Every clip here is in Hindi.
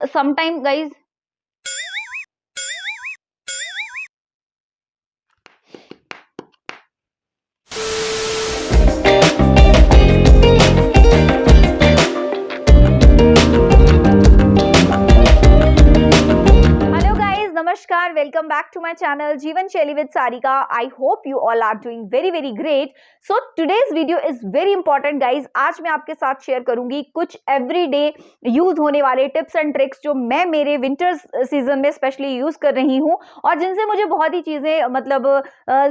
sometime guys. नमस्कार, welcome back to my channel Jeevan Shaili with Sarika. I hope you all are doing very very great. So today's video is very important guys. आज मैं आपके साथ शेयर करूंगी कुछ एवरीडे यूज होने वाले टिप्स एंड ट्रिक्स जो मैं मेरे विंटर्स सीजन में स्पेशली यूज कर रही हूँ और जिनसे मुझे बहुत ही चीजें मतलब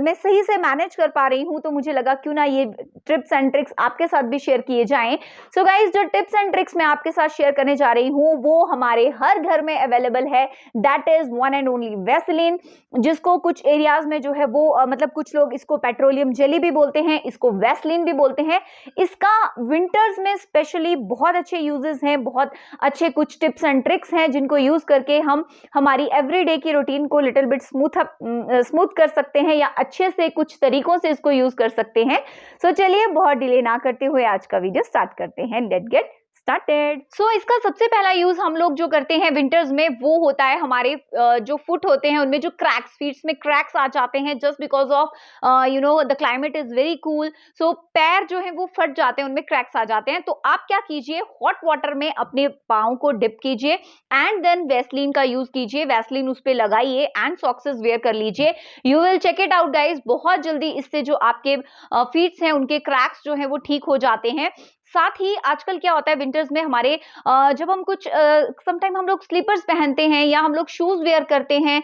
मैं सही से मैनेज कर पा रही हूँ. तो मुझे लगा क्यों ना ये टिप्स एंड ट्रिक्स आपके साथ भी शेयर किए जाएं. सो गाइज, जो टिप्स एंड ट्रिक्स मैं आपके साथ शेयर करने जा रही हूँ वो हमारे हर घर में अवेलेबल है. That is one and only Vaseline, जिसको कुछ एरियाज में जो है वो मतलब कुछ लोग इसको पेट्रोलियम जेली भी बोलते हैं, इसको वैसलीन भी बोलते हैं. इसका विंटर्स में स्पेशली बहुत अच्छे यूजेस हैं, बहुत अच्छे कुछ टिप्स एंड ट्रिक्स हैं जिनको यूज करके हम हमारी एवरीडे की रूटीन को लिटिल बिट स्मूथ कर सकते हैं या अच्छे से कुछ तरीकों से इसको यूज कर सकते हैं. सो चलिए बहुत डिले ना करते हुए आज का वीडियो स्टार्ट करते हैं. Let's get started. सो इसका सबसे पहला यूज हम लोग जो करते हैं विंटर्स में वो होता है हमारे जो फुट होते हैं उनमें जो क्रैक्स, फीट्स में क्रैक्स आ जाते हैं just because of you know the climate is very cool. So पैर जो है वो फट जाते हैं, उनमें क्रैक्स आ जाते हैं. तो आप क्या कीजिए, हॉट वाटर में अपने पाँव को डिप कीजिए एंड देन वैसलीन का यूज कीजिए. वैसलीन उस पर लगाइए एंड सॉक्सेस वेयर कर लीजिए. You will check it out guys. बहुत जल्दी इससे जो आपके फीट्स हैं उनके क्रैक्स जो है वो ठीक हो जाते हैं. साथ ही आजकल क्या होता है विंटर्स में हमारे जब हम कुछ समटाइम हम लोग स्लीपर्स पहनते हैं या हम लोग शूज वेयर करते हैं,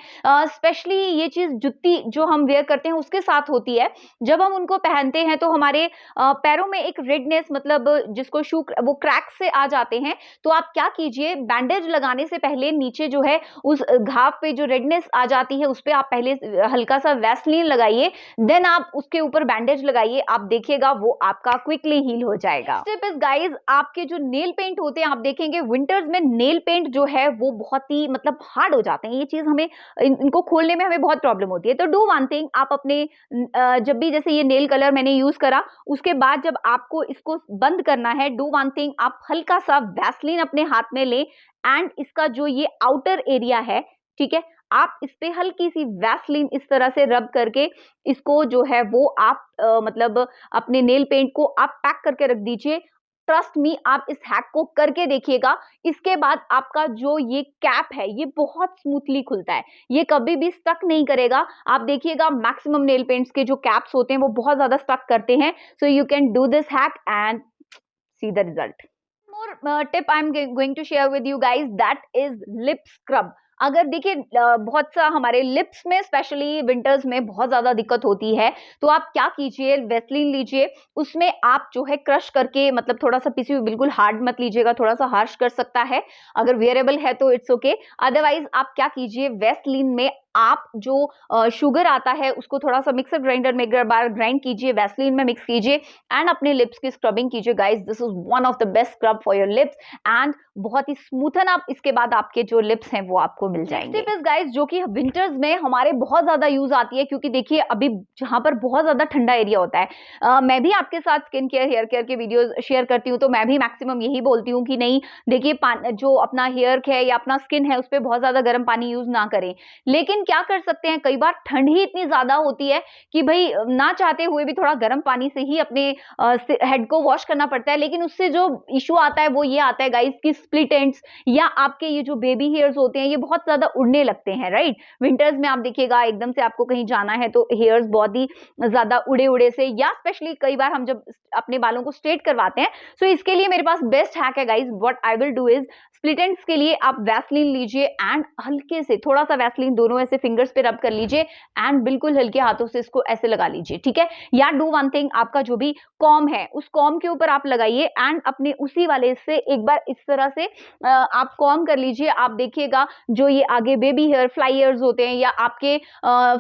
स्पेशली ये चीज जुत्ती जो हम वेयर करते हैं उसके साथ होती है. जब हम उनको पहनते हैं तो हमारे पैरों में एक रेडनेस, मतलब जिसको शू वो क्रैक से आ जाते हैं. तो आप क्या कीजिए, बैंडेज लगाने से पहले नीचे जो है उस घाव पे जो रेडनेस आ जाती है उस पर आप पहले हल्का सा वैसलीन लगाइए, देन आप उसके ऊपर बैंडेज लगाइए. आप देखिएगा वो आपका क्विकली हील हो जाएगा. गाइस, आपके जो नेल पेंट होते हैं आप देखेंगे विंटर्स में नेल पेंट जो है वो बहुत ही मतलब हार्ड हो जाते हैं. ये चीज हमें इनको खोलने में हमें बहुत प्रॉब्लम होती है. तो डू वन थिंग, आप अपने जब भी जैसे ये नेल कलर मैंने यूज करा उसके बाद जब आपको इसको बंद करना है, डू वन थिंग, आप हल्का सा वैसलीन अपने हाथ में लें एंड इसका जो ये आउटर एरिया है, ठीक है, आप इस पे हल्की सी वैसलीन इस तरह से रब करके इसको जो है वो आप मतलब अपने नेल पेंट को आप पैक करके रख दीजिए. ट्रस्ट मी, आप इस हैक को करके देखिएगा. इसके बाद आपका जो ये कैप है ये बहुत स्मूथली खुलता है, ये कभी भी स्टक नहीं करेगा. आप देखिएगा मैक्सिमम नेल पेंट्स के जो कैप्स होते हैं वो बहुत ज्यादा स्टक करते हैं. So you can do this hack and see the result. More tip I am going to share with you guys, that is lip scrub. अगर देखिए बहुत सा हमारे लिप्स में स्पेशली विंटर्स में बहुत ज्यादा दिक्कत होती है, तो आप क्या कीजिए, वेसलीन लीजिए, उसमें आप जो है क्रश करके, मतलब थोड़ा सा पिसी हुई, बिल्कुल हार्ड मत लीजिएगा, थोड़ा सा हार्श कर सकता है. अगर वेयरेबल है तो इट्स ओके. अदरवाइज आप क्या कीजिए, वेसलीन में आप जो शुगर आता है उसको थोड़ा सा मिक्सर ग्राइंडर में एक बार ग्राइंड कीजिए, वैसलीन में मिक्स कीजिए एंड अपने लिप्स की स्क्रबिंग कीजिए. Guys, this is one of the best scrub for your lips and बहुत ही स्मूथन आप इसके बाद आपके जो लिप्स हैं वो आपको मिल जाएंगे. टिप इज गाइस, जो कि विंटर्स में हमारे बहुत ज्यादा यूज आती है, क्योंकि देखिए अभी जहां पर बहुत ज्यादा ठंडा एरिया होता है, मैं भी आपके साथ स्किन केयर, हेयर केयर के वीडियोस शेयर करती हूँ, तो मैं भी मैक्सिमम यही बोलती हूँ कि नहीं, देखिए जो अपना हेयर है या अपना स्किन है उस पर बहुत ज्यादा गर्म पानी यूज ना करें. लेकिन क्या कर सकते हैं, कई बार ठंड ही इतनी ज्यादा होती है कि भाई ना चाहते हुए भी थोड़ा गर्म पानी से ही अपने हेड को वॉश करना पड़ता है. लेकिन उससे जो इशू आता है वो ये आता है गाइस कि स्प्लिट एंड्स या आपके ये जो बेबी हेयर्स होते हैं ये बहुत ज्यादा उड़ने लगते हैं. राइट, विंटर्स में आप देखिएगा एकदम से आपको कहीं जाना है तो हेयर्स बहुत ही ज्यादा उड़े उड़े से, या स्पेशली कई बार हम जब अपने बालों को स्ट्रेट करवाते हैं. सो इसके लिए मेरे पास बेस्ट हैक है guys. What I will do is, split ends के लिए आप वैसलीन लीजिए एंड हल्के से थोड़ा सा वैसलीन दोनों ऐसे फिंगर्स पे रब कर लीजिए एंड बिल्कुल हल्के हाथों से इसको ऐसे लगा लीजिए. ठीक है, या डू वन थिंग, आपका जो भी कॉम है उस कॉम के ऊपर आप लगाइए एंड अपने उसी वाले से एक बार इस तरह से आप कॉम कर लीजिए. आप देखिएगा जो ये आगे बेबी हेयर, फ्लाई हेयर्स होते हैं या आपके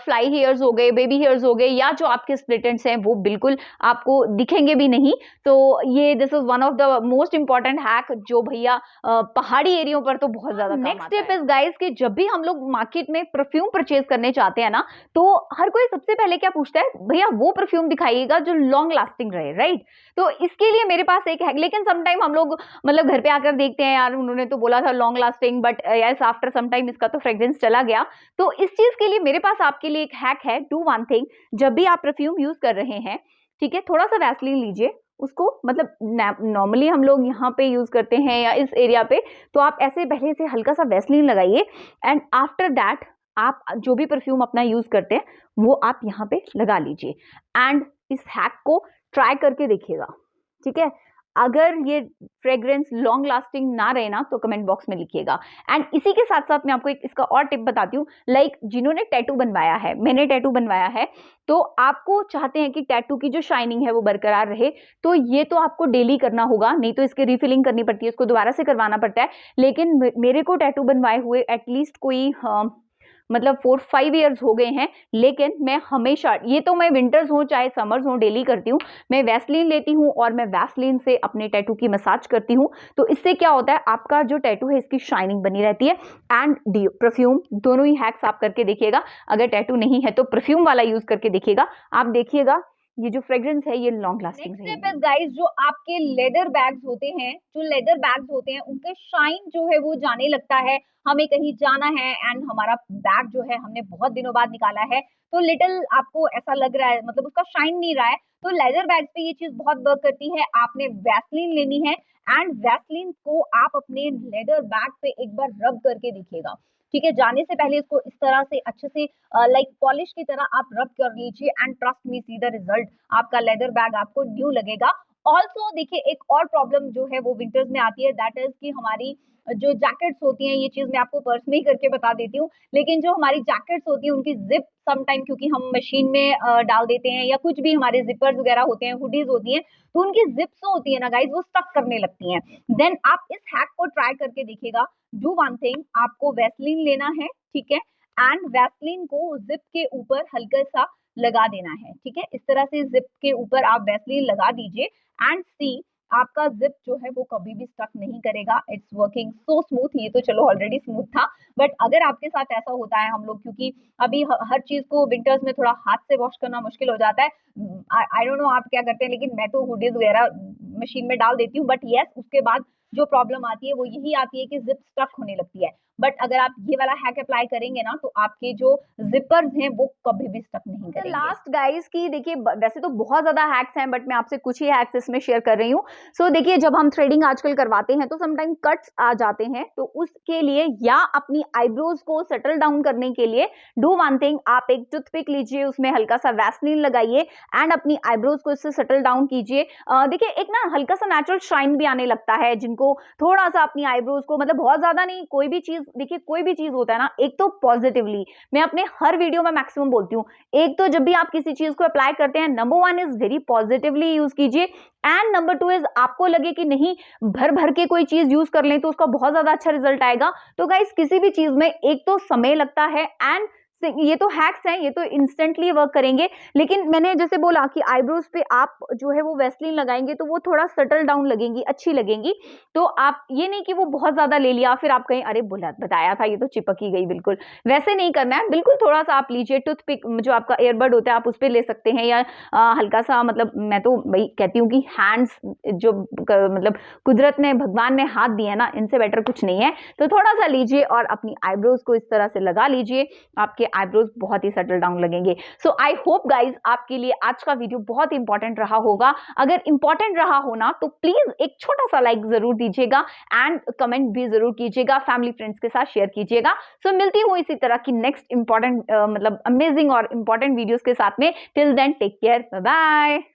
फ्लाई हेयर्स हो गए, बेबी हेयर्स हो गए, या जो आपके स्प्लिट एंड्स हैं वो बिल्कुल आपको दिखेंगे भी नहीं. तो ये this is one of the most important hack जो भैया पहाड़ पहाड़ी एरियो पर तो बहुत ज्यादा नेक्स्ट टिप इज गाइस कि जब भी हम लोग मार्केट में परफ्यूम परचेज करने चाहते हैं ना, तो हर कोई सबसे पहले क्या पूछता है, भैया वो परफ्यूम दिखाइएगा जो लॉन्ग लास्टिंग रहे, राइट। तो इसके लिए मेरे पास एक है, लेकिन समटाइम हम लोग मतलब घर पे आकर देखते हैं, यार उन्होंने तो बोला था long lasting, but yes after some time इसका तो फ्रेग्रेंस चला गया। तो इस चीज के लिए मेरे पास आपके लिए एक हैक है। डू वन थिंग, जब भी आप परफ्यूम यूज कर रहे हैं, ठीक है, थोड़ा सा वैसलीन लीजिए, उसको मतलब नॉर्मली हम लोग यहाँ पे यूज करते हैं या इस एरिया पे, तो आप ऐसे पहले से हल्का सा वैसलीन लगाइए एंड आफ्टर दैट आप जो भी परफ्यूम अपना यूज करते हैं वो आप यहाँ पे लगा लीजिए एंड इस हैक को ट्राई करके देखिएगा, ठीक है। अगर ये फ्रेग्रेंस लॉन्ग लास्टिंग ना रहे ना तो कमेंट बॉक्स में लिखिएगा। एंड इसी के साथ साथ मैं आपको एक इसका और टिप बताती हूँ, लाइक जिन्होंने टैटू बनवाया है, मैंने टैटू बनवाया है, तो आपको चाहते हैं कि टैटू की जो शाइनिंग है वो बरकरार रहे, तो ये तो आपको डेली करना होगा, नहीं तो इसकी रिफिलिंग करनी पड़ती है, इसको दोबारा से करवाना पड़ता है। लेकिन मेरे को टैटू बनवाए हुए एटलीस्ट कोई मतलब 4-5 ईयर्स हो गए हैं, लेकिन मैं हमेशा, ये तो मैं विंटर्स हो चाहे समर्स हो, डेली करती हूँ। मैं वैसलीन लेती हूँ और मैं वैसलीन से अपने टैटू की मसाज करती हूँ। तो इससे क्या होता है, आपका जो टैटू है इसकी शाइनिंग बनी रहती है। एंड परफ्यूम, दोनों ही हैक्स आप करके देखिएगा। अगर टैटू नहीं है तो परफ्यूम वाला यूज करके देखिएगा, आप देखिएगा ये जो फ्रेग्रेंस है ये लॉन्ग लास्टिंग है। नेक्स्ट स्टेप इज गाइस, जो आपके लेदर बैग्स होते हैं, जो लेदर बैग्स होते हैं उनके शाइन जो है वो जाने लगता है, हमें कहीं जाना है एंड हमारा बैग जो है हमने बहुत दिनों बाद निकाला है, तो लिटिल आपको ऐसा लग रहा है, मतलब उसका शाइन नहीं रहा है, तो लेदर बैग्स पे ये चीज बहुत वर्क करती है। आपने वैसलीन लेनी है एंड वैसलीन को आप अपने लेदर बैग पे एक बार रब करके देखिएगा, ठीक है। जाने से पहले इसको इस तरह से अच्छे से लाइक पॉलिश की तरह आप रब कर लीजिए and trust me, C the result, आपका लेदर बैग आपको न्यू लगेगा। ऑल्सो देखिए, एक और प्रॉब्लम जो है वो विंटर्स में आती है, दैट इज कि हमारी जो जैकेट्स होती हैं, ये चीज मैं आपको पर्स में ही करके बता देती हूँ, लेकिन जो हमारी जैकेट्स होती हैं उनकी जिप सम टाइम, क्योंकि हम मशीन में डाल देते हैं या कुछ भी, हमारे जिपर्स वगैरह होते हैं, हुडीज होती हैं, तो उनकी जिप्स होती है ना गाइज, वो स्टक करने लगती हैं। देन आप इस हैक को ट्राई करके देखिएगा। डू वन थिंग, आपको वैसलीन लेना है, ठीक है, एंड वैसलीन को जिप के ऊपर हल्का सा लगा देना है, ठीक है। इस तरह से जिप के ऊपर आप वैसलीन लगा दीजिए एंड सी, आपका जिप जो है वो कभी भी स्टक नहीं करेगा। It's working so smooth. ये तो चलो ऑलरेडी स्मूथ था, बट अगर आपके साथ ऐसा होता है, हम लोग क्योंकि अभी हर चीज को विंटर्स में थोड़ा हाथ से वॉश करना मुश्किल हो जाता है, आई डोंट नो आप क्या करते हैं, लेकिन मैं तो हुडीज वगैरह मशीन में डाल देती हूँ, बट यस उसके बाद जो प्रॉब्लम आती है वो यही आती है कि जिप स्टक होने लगती है। बट अगर आप ये वाला हैक अप्लाई करेंगे ना, तो आपके जो जिपर्स हैं वो कभी भी स्टक नहीं करेंगे। लास्ट गाइस की देखिए, वैसे तो बहुत ज्यादा हैक्स हैं, बट मैं आपसे कुछ ही हैक्स इसमें शेयर कर रही हूँ। सो देखिए, जब हम थ्रेडिंग आजकल करवाते हैं तो समटाइम कट्स आ जाते हैं, तो उसके लिए या अपनी आईब्रोज को सेटल डाउन करने के लिए डू वन थिंग, आप एक टूथपिक लीजिए, उसमें हल्का सा वैसलीन लगाइए एंड अपनी आईब्रोज को इससे सेटल डाउन कीजिए। देखिए, एक ना हल्का सा नेचुरल शाइन भी आने लगता है, जिनको थोड़ा सा अपनी आईब्रोज को, मतलब बहुत ज्यादा नहीं, कोई भी चीज देखिए, कोई भी चीज होता है ना, एक तो पॉजिटिवली, मैं अपने हर वीडियो में मैक्सिमम बोलती हूँ, एक तो जब भी आप किसी चीज को अप्लाई करते हैं, number 1 is very positively use कीजिए एंड नंबर 2 इज आपको लगे कि नहीं भर भर के कोई चीज यूज कर लें तो उसका बहुत ज्यादा अच्छा रिजल्ट आएगा। तो गाइस, किसी भी चीज में एक तो समय लगता है एंड ये तो हैक्स हैं, ये तो इंस्टेंटली वर्क करेंगे, लेकिन मैंने जैसे बोला कि आईब्रोज पे आप जो है वो वैसलीन लगाएंगे तो वो थोड़ा सेटल डाउन लगेंगी, अच्छी लगेंगी। तो आप ये नहीं कि वो बहुत ज्यादा ले लिया फिर आप कहीं अरे बताया था ये तो चिपक ही गई, बिल्कुल वैसे नहीं करना है। बिल्कुल थोड़ा सा आप लीजिए, टूथपिक जो आपका ईयरबड होता है आप उस पर ले सकते हैं, या हल्का सा, मतलब मैं तो भाई कहती हूँ कि हैंड्स जो मतलब कुदरत ने, भगवान ने हाथ दिए ना, इनसे बेटर कुछ नहीं है। तो थोड़ा सा लीजिए और अपनी आईब्रोज को इस तरह से लगा लीजिए, आपके आईब्रोज बहुत ही सेटल डाउन लगेंगे। सो आई होप गाइज आपके लिए आज का वीडियो बहुत इंपॉर्टेंट रहा होगा। अगर इंपॉर्टेंट रहा हो ना तो प्लीज एक छोटा सा लाइक जरूर दीजिएगा एंड कमेंट भी जरूर कीजिएगा, फैमिली फ्रेंड्स के साथ शेयर कीजिएगा। सो मिलती हूँ इसी तरह की नेक्स्ट इंपॉर्टेंट मतलब अमेजिंग और इंपॉर्टेंट वीडियोस के साथ में। Till then take care, bye bye.